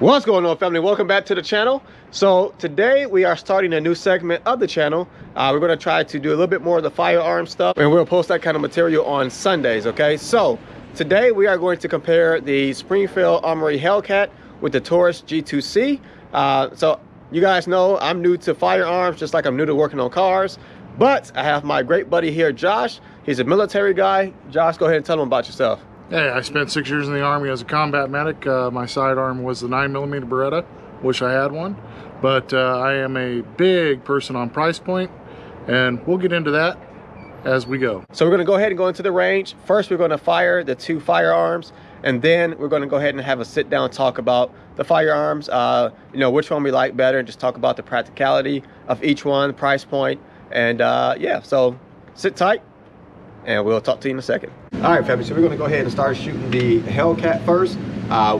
What's going on, family? Welcome back to the channel. So today we are starting a new segment of the channel. We're going to try to do a little bit more of the firearm stuff, and we'll post that kind of material on Sundays. Okay, so today we are going to compare the Springfield Armory Hellcat with the Taurus G2C. So you guys know I'm new to firearms, just like I'm new to working on cars. But I have my great buddy here, Josh. He's a military guy. Josh, go ahead and tell him about yourself. Hey, I spent 6 years in the Army as a combat medic. My sidearm was the 9mm Beretta. Wish I had one. But I am a big person on price point, and we'll get into that as we go. So we're going to go ahead and go into the range. First, we're going to fire the two firearms, and then we're going to go ahead and have a sit-down talk about the firearms, you know, which one we like better, and just talk about the practicality of each one, price point, and yeah, so sit tight, and we'll talk to you in a second. All right, family, so we're gonna go ahead and start shooting the Hellcat first.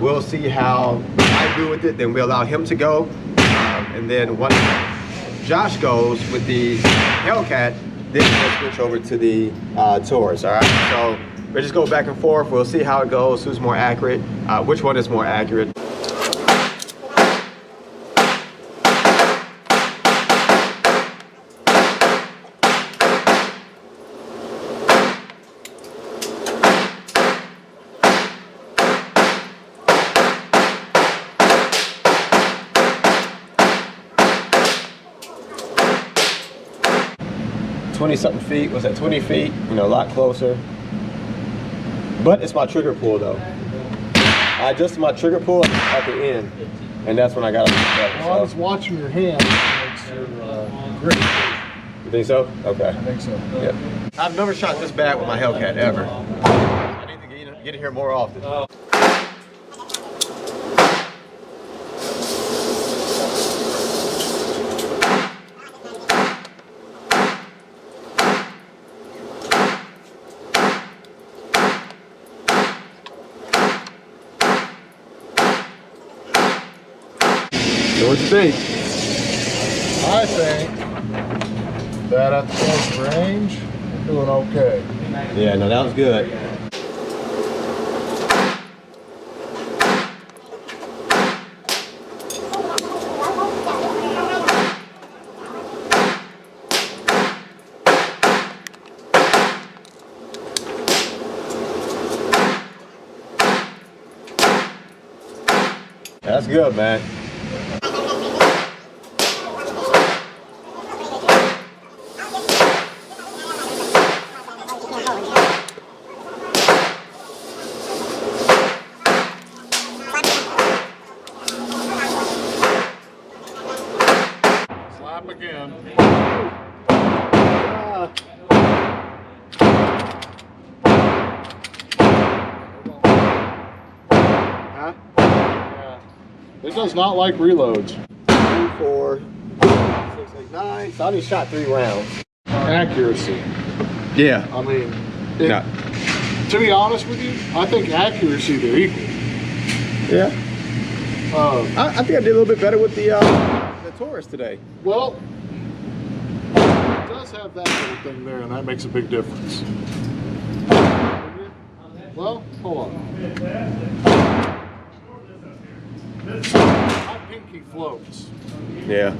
We'll see how I do with it, then we'll allow him to go. And then once Josh goes with the Hellcat, then we'll switch over to the Taurus, all right? So we'll just go back and forth. We'll see how it goes, who's more accurate, which one is more accurate. 20-something feet, was that 20 feet? You know, a lot closer. But it's my trigger pull though. I adjusted my trigger pull at the end, and that's when I got it better. Well, so I was watching your hand. It's your grip. You think so? Okay. I think so. Yeah. I've never shot this bad with my Hellcat ever. I need to get in here more often. So what you think? I think that at the close range, we're doing okay. Yeah, no, that was good. That's good, man. Slap again. Huh? Yeah. It does not like reloads. 2, 4, 6, 8, 9. So I only shot 3 rounds. Accuracy. Yeah. I mean, to be honest with you, I think accuracy they're equal. Yeah. I think I did a little bit better with the Taurus today. Well, it does have that little thing there, and that makes a big difference. Well, hold on. My pinky floats. Yeah.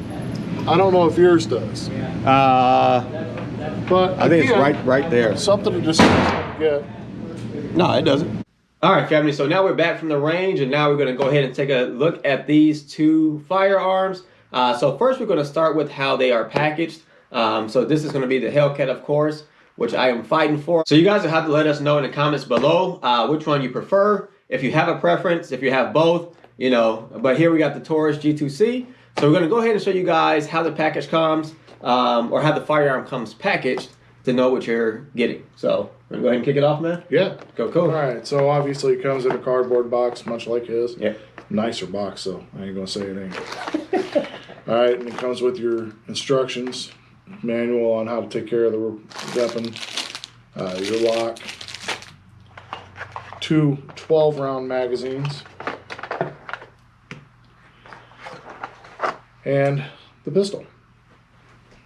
I don't know if yours does. But I think it's right there. Something to discuss when we get. No, it doesn't. All right, family. So now we're back from the range, and now we're going to go ahead and take a look at these two firearms. So first, we're going to start with how they are packaged. So this is going to be the Hellcat, of course, which I am fighting for. So you guys will have to let us know in the comments below which one you prefer. If you have a preference, if you have both, you know. But here we got the Taurus G2C. So we're going to go ahead and show you guys how the package comes, or how the firearm comes packaged to know what you're getting. So we're going to go ahead and kick it off, man? Yeah. Go, cool. All right, so obviously it comes in a cardboard box, much like his. Yeah. Nicer box, though. I ain't going to say it ain't. All right, and it comes with your instructions, manual on how to take care of the weapon, your lock, 2 12-round magazines, and the pistol.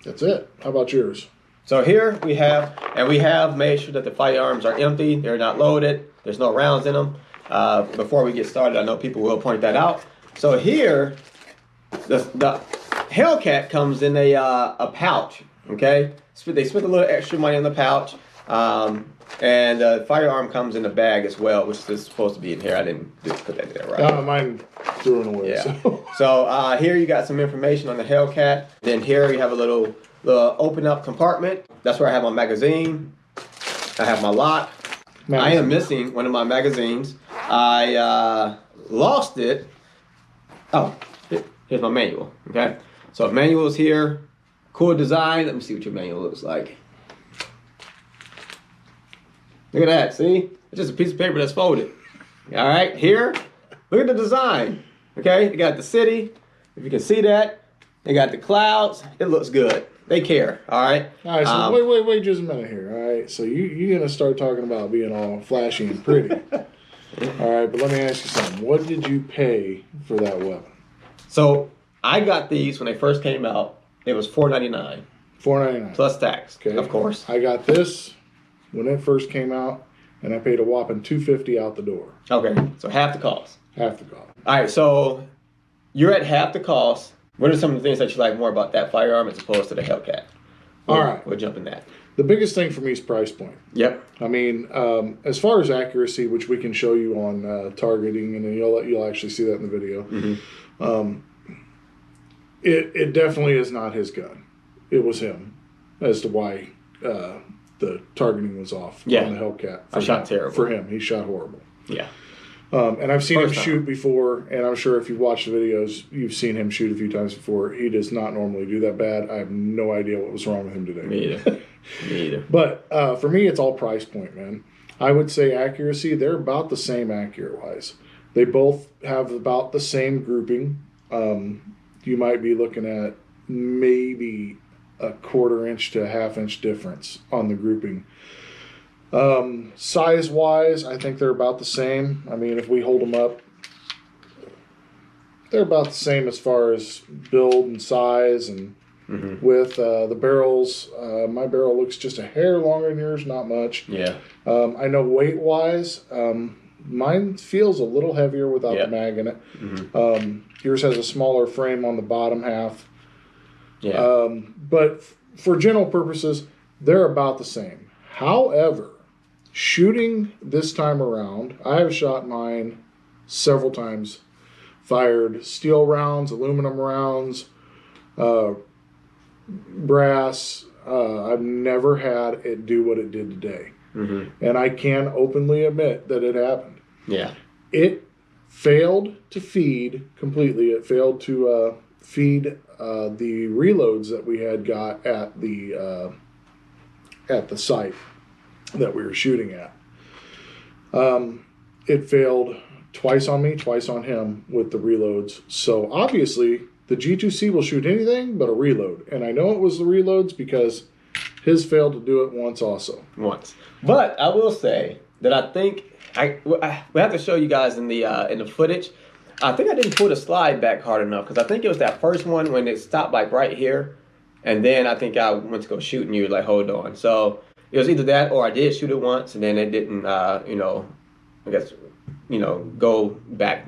That's it. How about yours? So here we have made sure that the firearms are empty. They're not loaded. There's no rounds in them. Before we get started, I know people will point that out. So here, the Hellcat comes in a pouch. Okay, so they spent a little extra money on the pouch, and the firearm comes in a bag as well, which is supposed to be in here. I didn't put that there, right? Mine threw it away. Yeah. So, so here you got some information on the Hellcat. Then here you have a little open up compartment. That's where I have my magazine. I have my lock. I am missing one of my magazines. I lost it. Oh, here's my manual. Okay, so manual is here. Cool design. Let me see what your manual looks like. Look at that. See, it's just a piece of paper that's folded. All right, here. Look at the design. Okay, you got the city. If you can see that, they got the clouds. It looks good. They care. All right. All right. So wait just a minute here. All right. So you're gonna start talking about being all flashy and pretty. All right, but let me ask you something. What did you pay for that weapon? So I got these when they first came out. It was $4.99. $4.99 plus tax. Okay. Of course. I got this when it first came out, and I paid a whopping $250 out the door. Okay, so half the cost. Half the cost. All right, so you're at half the cost. What are some of the things that you like more about that firearm as opposed to the Hellcat? All right, we'll jump in that. The biggest thing for me is price point. Yep. I mean, as far as accuracy, which we can show you on targeting, and then you'll actually see that in the video. Mm-hmm. It definitely is not his gun. It was him, as to why the targeting was off on the Hellcat. I shot terrible. For him, he shot horrible. Yeah. And I've seen him shoot before, and I'm sure if you've watched the videos, you've seen him shoot a few times before. He does not normally do that bad. I have no idea what was wrong with him today. Me either. Me either. But for me, it's all price point, man. I would say accuracy, they're about the same accurate-wise. They both have about the same grouping. You might be looking at maybe a 1/4 inch to a 1/2 inch difference on the grouping. Size-wise, I think they're about the same. I mean, if we hold them up, they're about the same as far as build and size and with the barrels. My barrel looks just a hair longer than yours, not much. Yeah. I know weight-wise, mine feels a little heavier without the mag in it. Yours has a smaller frame on the bottom half. Yeah. But for general purposes, they're about the same. However, shooting this time around, I have shot mine several times, fired steel rounds, aluminum rounds, brass. I've never had it do what it did today. And I can openly admit that it happened. Yeah. It failed to feed completely. It failed to feed the reloads that we had got at the site that we were shooting at. It failed twice on me, twice on him with the reloads. So obviously the G2C will shoot anything but a reload. And I know it was the reloads because his failed to do it once also. Once. But I will say that I think we have to show you guys in the footage. I think I didn't pull the slide back hard enough because I think it was that first one when it stopped like right here. And then I think I went to go shoot and you were like, hold on. So it was either that or I did shoot it once and then it didn't, go back.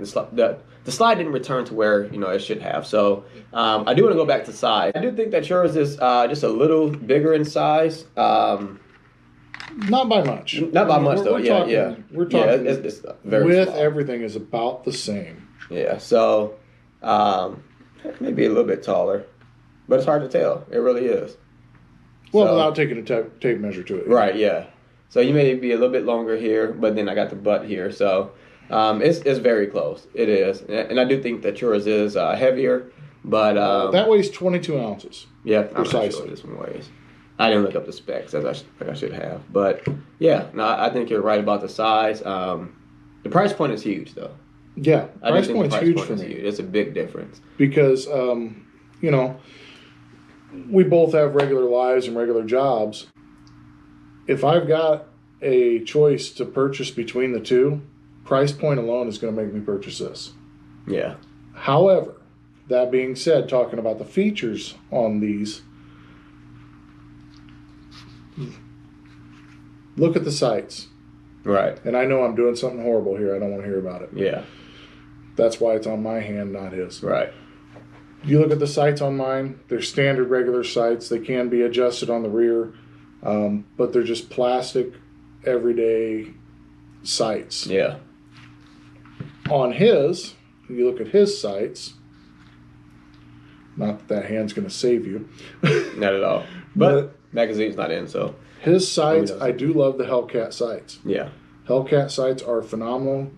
The slide didn't return to where, it should have. So I do want to go back to size. I do think that yours is just a little bigger in size. Not by much. Not by much, though. We're talking. It's very small. Everything is about the same. Yeah, so maybe a little bit taller, but it's hard to tell. It really is. Well, without taking a tape measure to it. Right. Yeah. So you may be a little bit longer here, but then I got the butt here, so it's very close. It is, and I do think that yours is heavier, but that weighs 22 ounces. Yeah, precisely. I'm not sure what this one weighs. I didn't look up the specs as I should have, but yeah, no, I think you're right about the size. The price point is huge, though. Yeah, price point's huge for me. It's a big difference because we both have regular lives and regular jobs. If I've got a choice to purchase between the two, price point alone is going to make me purchase this. Yeah. However, that being said, talking about the features on these, look at the sights. Right. And I know I'm doing something horrible here. I don't want to hear about it. Yeah. That's why it's on my hand, not his. Right. You look at the sights on mine, they're standard regular sights. They can be adjusted on the rear, but they're just plastic, everyday sights. Yeah. On his, you look at his sights, not that hand's going to save you. Not at all. But magazine's not in, so. His sights, I do love the Hellcat sights. Yeah. Hellcat sights are phenomenal.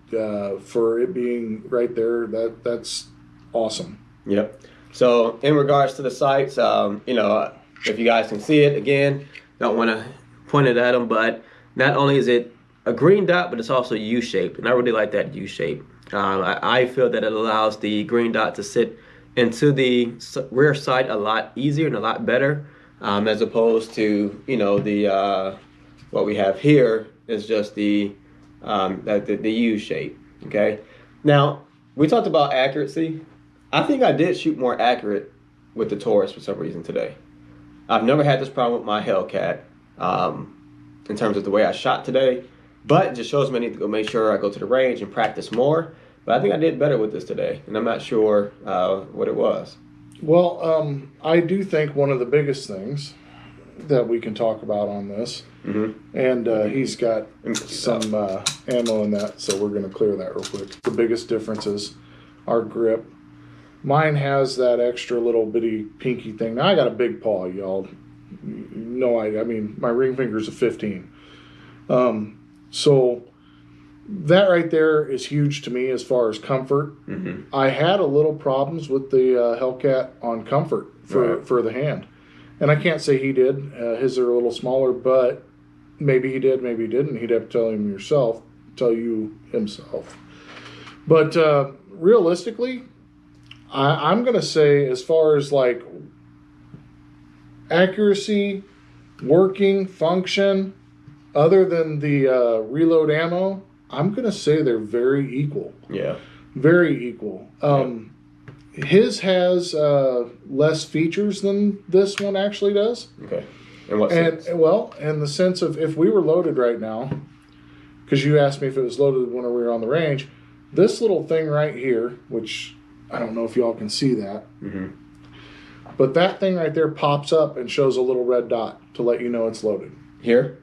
For it being right there, that's awesome. Yep. So in regards to the sights, you know, if you guys can see it again, don't want to point it at them, but not only is it a green dot, but it's also U-shaped, and I really like that U-shape. I feel that it allows the green dot to sit into the rear sight a lot easier and a lot better, as opposed to, you know, the what we have here is just the U-shape. Okay. Now we talked about accuracy. I think I did shoot more accurate with the Taurus for some reason today. I've never had this problem with my Hellcat in terms of the way I shot today, but it just shows me I need to go make sure I go to the range and practice more. But I think I did better with this today, and I'm not sure what it was. Well, I do think one of the biggest things that we can talk about on this, and he's got some ammo in that, so we're going to clear that real quick. The biggest difference is our grip. Mine has that extra little bitty pinky thing. Now I got a big paw, y'all. No, I mean my ring finger's a 15. So that right there is huge to me as far as comfort. I had a little problems with the Hellcat on comfort for the hand, and I can't say he did. His are a little smaller, but maybe he did, maybe he didn't. He'd have to tell you himself. But realistically, I'm going to say as far as like accuracy, working, function, other than the reload ammo, I'm going to say they're very equal. Yeah. Very equal. His has less features than this one actually does. Okay. In what sense? Well, in the sense of if we were loaded right now, because you asked me if it was loaded when we were on the range, this little thing right here, which I don't know if y'all can see that, but that thing right there pops up and shows a little red dot to let you know it's loaded. Here?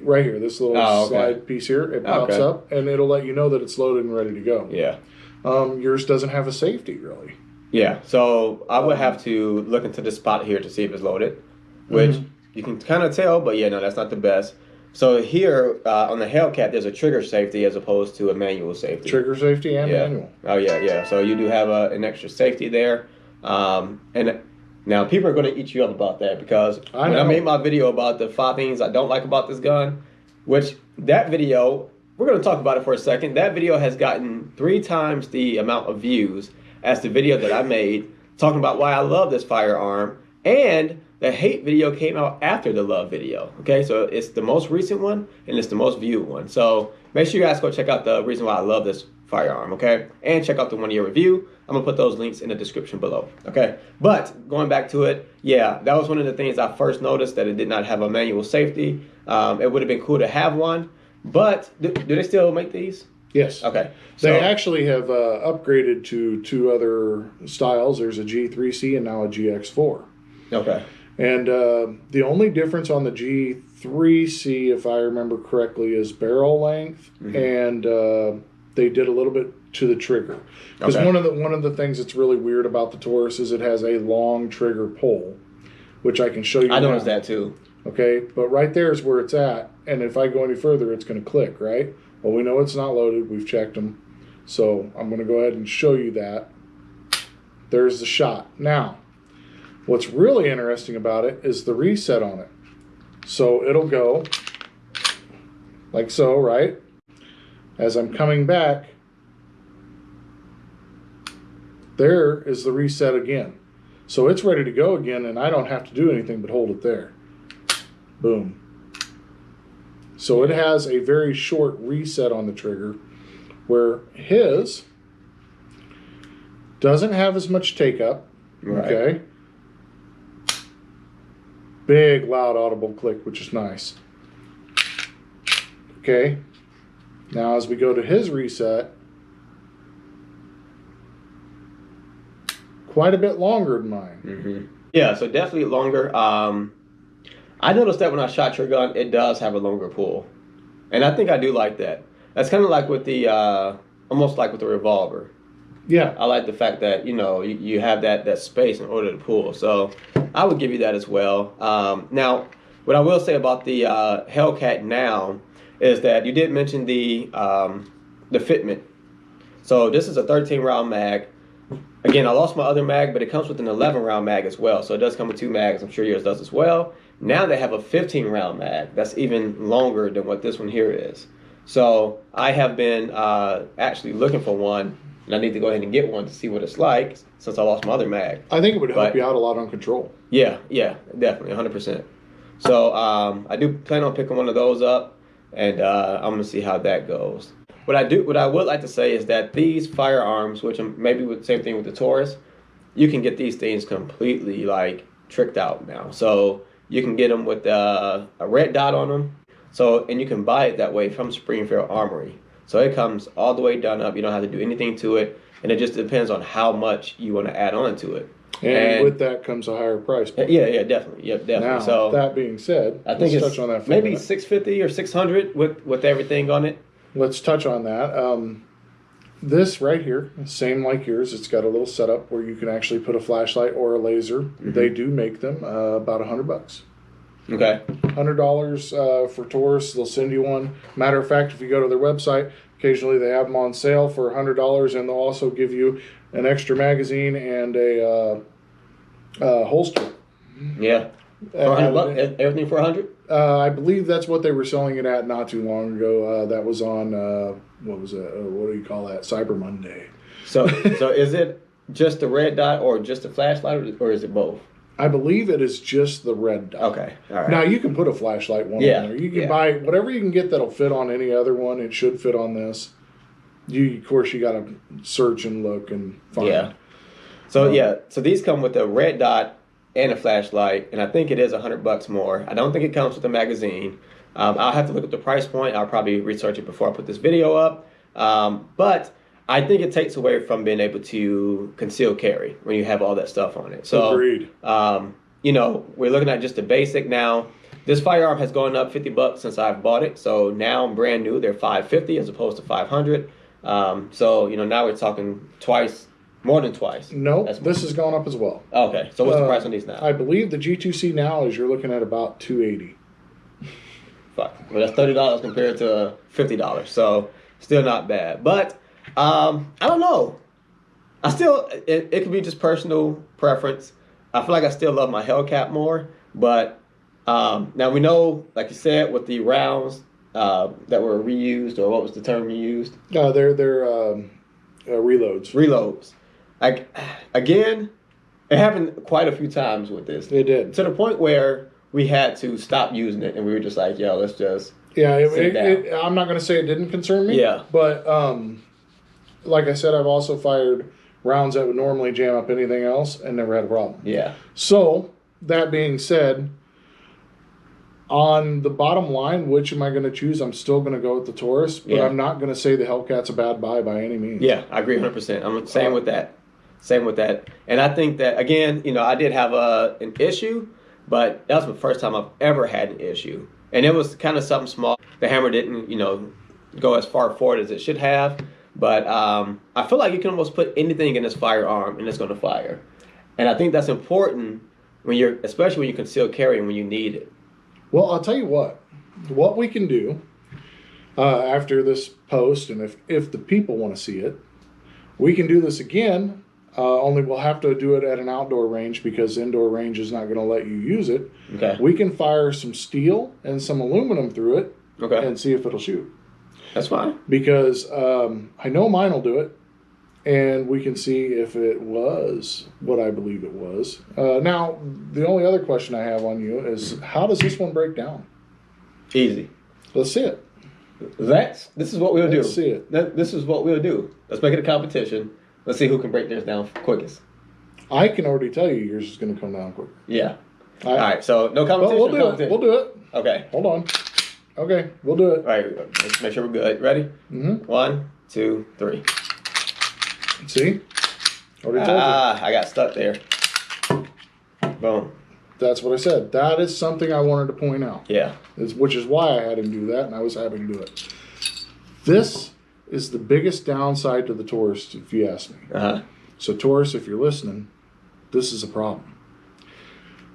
Right here, this little slide piece here, it pops up and it'll let you know that it's loaded and ready to go. Yeah. Yours doesn't have a safety, really. Yeah, so I would have to look into this spot here to see if it's loaded, which you can kind of tell, but yeah, no, that's not the best. So here on the Hellcat, there's a trigger safety as opposed to a manual safety. Trigger safety and manual. Oh yeah, yeah. So you do have an extra safety there, and now people are going to eat you up about that because when I made my video about the 5 things I don't like about this gun, which that video, we're going to talk about it for a second. That video has gotten 3 times the amount of views as the video that I made talking about why I love this firearm, and the hate video came out after the love video. Okay, so it's the most recent one and it's the most viewed one. So make sure you guys go check out the reason why I love this firearm, okay? And check out the 1-year review. I'm gonna put those links in the description below, okay? But going back to it, yeah, that was one of the things I first noticed, that it did not have a manual safety. It would have been cool to have one, but do they still make these? Yes. Okay. So they actually have upgraded to 2 other styles. There's a G3C and now a GX4. Okay. And the only difference on the G3C, if I remember correctly, is barrel length, and they did a little bit to the trigger. Because one of the things that's really weird about the Taurus is it has a long trigger pull, which I can show you. I noticed that too. Okay, but right there is where it's at, and if I go any further, it's going to click, right? Well, we know it's not loaded. We've checked them, so I'm going to go ahead and show you that. There's the shot. Now, what's really interesting about it is the reset on it. So it'll go like so, right? As I'm coming back, there is the reset again. So it's ready to go again, and I don't have to do anything but hold it there. Boom. So it has a very short reset on the trigger, where his doesn't have as much take up. Right. Okay. Big, loud, audible click, which is nice. Okay. Now, as we go to his reset, quite a bit longer than mine. Mm-hmm. Yeah, so definitely longer. I noticed that when I shot your gun, it does have a longer pull. And I think I do like that. That's kind of like with the, almost like with the revolver. Yeah. I like the fact that, you know, you have that space in order to pull. So I would give you that as well. Now, what I will say about the Hellcat now is that you did mention the fitment. So this is a 13 round mag. Again, I lost my other mag, but it comes with an 11 round mag as well. So it does come with 2 mags. I'm sure yours does as well. Now they have a 15 round mag. That's even longer than what this one here is. So I have been actually looking for one, and I need to go ahead and get one to see what it's like since I lost my other mag. I think it would help you out a lot on control. Yeah, definitely, 100%. So I do plan on picking one of those up, and I'm gonna see how that goes. What I would like to say is that these firearms, which maybe with the same thing with the Taurus, you can get these things completely like tricked out now. So you can get them with a red dot on them. So, and you can buy it that way from Springfield Armory. So it comes all the way done up. You don't have to do anything to it, and it just depends on how much you want to add on to it. And with that comes a higher price point. Yeah, definitely. Yep, definitely. Now, so that being said, I think let's it's touch on that for maybe a minute. $650 or $600 with everything on it. Let's touch on that. This right here, same like yours. It's got a little setup where you can actually put a flashlight or a laser. Mm-hmm. They do make them about $100. Okay. $100 for Taurus. They'll send you one. Matter of fact, if you go to their website, occasionally they have them on sale for $100, and they'll also give you an extra magazine and a holster. Yeah. For $100, everything for $100. I believe that's what they were selling it at not too long ago. That was on what was it? What do you call that? Cyber Monday. So is it just the red dot or just the flashlight, or is it both? I believe it is just the red dot. Okay, all right. Now you can put a flashlight one on there. You can buy whatever you can get that'll fit on any other one. It should fit on this. Of course, you got to search and look and find. Yeah. So so these come with a red dot and a flashlight, and I think it is $100 more. I don't think it comes with a magazine. I'll have to look at the price point. I'll probably research it before I put this video up. But I think it takes away from being able to conceal carry when you have all that stuff on it. So, agreed. You know, we're looking at just the basic now. This firearm has gone up $50 since I've bought it. So now brand new, they're $550 as opposed to $500. So, you know, now we're talking twice. More than twice. No, this has gone up as well. Okay, so what's the price on these now? I believe the G2C now is you're looking at about $280. Fuck. Well, that's $30 compared to $50, so still not bad. But I don't know. I still it could be just personal preference. I feel like I still love my Hellcat more, but now we know, like you said, with the rounds that were reused, or what was the term you used? They're reloads. Reloads. Like, again, it happened quite a few times with this. It did. To the point where we had to stop using it, and we were just like, yo, let's just I'm not going to say it didn't concern me. Yeah. But like I said, I've also fired rounds that would normally jam up anything else and never had a problem. Yeah. So, that being said, on the bottom line, which am I going to choose? I'm still going to go with the Taurus, but I'm not going to say the Hellcat's a bad buy by any means. Yeah, I agree 100%. I'm saying with that. Same with that. And I think that, again, you know, I did have an issue, but that was the first time I've ever had an issue. And it was kind of something small. The hammer didn't, you know, go as far forward as it should have. But I feel like you can almost put anything in this firearm and it's going to fire. And I think that's important especially when you conceal carry and when you need it. Well, I'll tell you what we can do after this post, and if the people want to see it, we can do this again. Only we'll have to do it at an outdoor range because indoor range is not going to let you use it. Okay. We can fire some steel and some aluminum through it and see if it'll shoot. That's fine. Because I know mine will do it, and we can see if it was what I believe it was. Now, the only other question I have on you is, how does this one break down? Easy. Let's see it. This is what we'll do. Let's see it. This is what we'll do. Let's make it a competition. Let's see who can break theirs down quickest. I can already tell you yours is going to come down quick. Yeah. All right. So no competition. We'll do it. We'll do it. Okay. Hold on. Okay. We'll do it. All right. Let's make sure we're good. Ready? 1, 2, 3. See? Already told you. I got stuck there. Boom. That's what I said. That is something I wanted to point out. Yeah. Which is why I had him do that, and I was happy to do it. This is the biggest downside to the Taurus, if you ask me. So Taurus, if you're listening, this is a problem.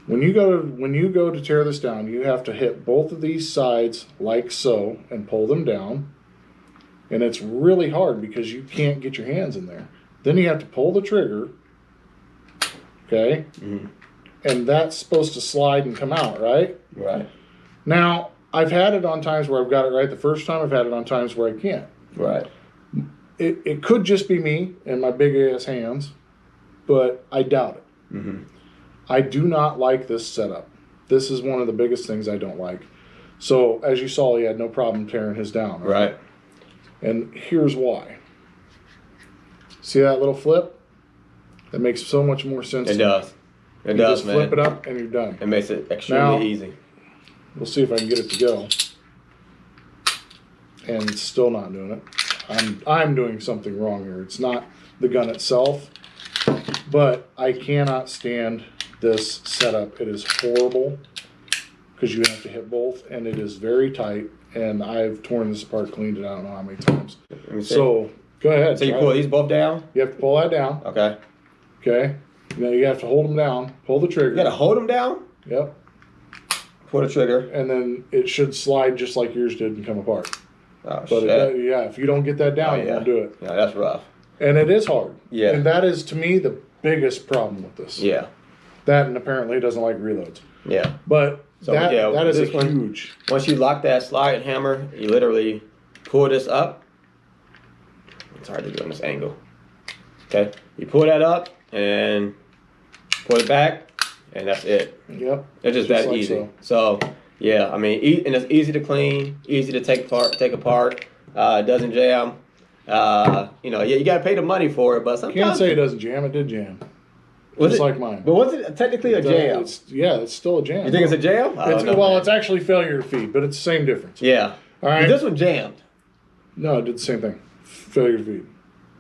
When you go to tear this down, you have to hit both of these sides like so and pull them down. And it's really hard because you can't get your hands in there. Then you have to pull the trigger, okay? And that's supposed to slide and come out, right? Right. Now, I've had it on times where I've got it right the first time. I've had it on times where I can't. Right. It could just be me and my big ass hands, but I doubt it. I do not like this setup. This is one of the biggest things I don't like. So, as you saw, he had no problem tearing his down. Right. And here's why. See that little flip? That makes so much more sense. It does. It you does, just man. flip it up and you're done. It makes it extremely easy. We'll see if I can get it to go. And it's still not doing it. I'm doing something wrong here. It's not the gun itself, but I cannot stand this setup. It is horrible because you have to hit both, and it is very tight. And I've torn this apart, cleaned it. I don't know how many times. So go ahead. So you pull these both down? You have to pull that down. Okay. Okay. Now you have to hold them down. Pull the trigger. You gotta hold them down? Yep. Pull the trigger. And then it should slide just like yours did and come apart. Oh, But shit. yeah, if you don't get that down, you won't do it. Yeah, that's rough. And it is hard. Yeah. And that is, to me, the biggest problem with this. Yeah. That, and apparently it doesn't like reloads. Yeah. But So, that is a this one, huge. Once you lock that slide hammer, you literally pull this up. It's hard to do on this angle. Okay. You pull that up and pull it back, and that's it. Yep. It's just that like easy. So, yeah, I mean, and it's easy to clean, easy to take apart. It doesn't jam. You know, yeah, you gotta pay the money for it, but sometimes Can't say it doesn't jam. It did jam. Was Just it, like mine. But was it technically a jam? It's still a jam. You think it's a jam? I don't know, man. It's actually failure to feed, but it's the same difference. Yeah. All right. But this one jammed. No, it did the same thing. Failure to feed.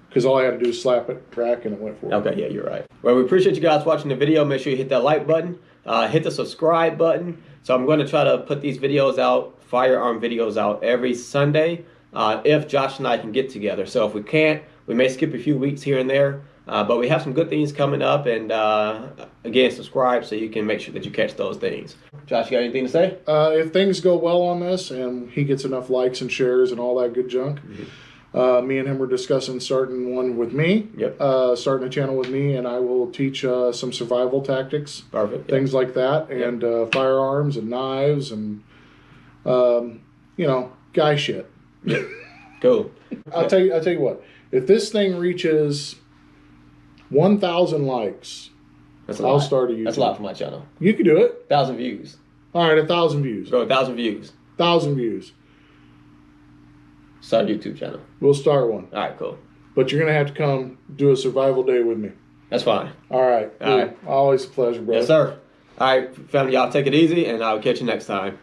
Because all I had to do is slap it, crack, and it went forward. Okay, yeah, you're right. Well, we appreciate you guys watching the video. Make sure you hit that like button, hit the subscribe button. So I'm going to try to put these videos out, firearm videos out every Sunday if Josh and I can get together. So if we can't, we may skip a few weeks here and there. But we have some good things coming up, and again, subscribe so you can make sure that you catch those things. Josh, you got anything to say? If things go well on this and he gets enough likes and shares and all that good junk, me and him were discussing starting one with me, starting a channel with me, and I will teach some survival tactics, things like that, and firearms and knives and, you know, guy shit. Cool. I'll tell you what, if this thing reaches 1,000 likes, I'll start a YouTube. That's a lot for my channel. You can do it. 1,000 views. All right, 1,000 views. Go 1,000 views. 1,000 vieys. Start a YouTube channel. We'll start one. All right, cool. But you're going to have to come do a survival day with me. That's fine. All right. All right. Always a pleasure, brother. Yes, sir. All right, family, y'all take it easy, and I'll catch you next time.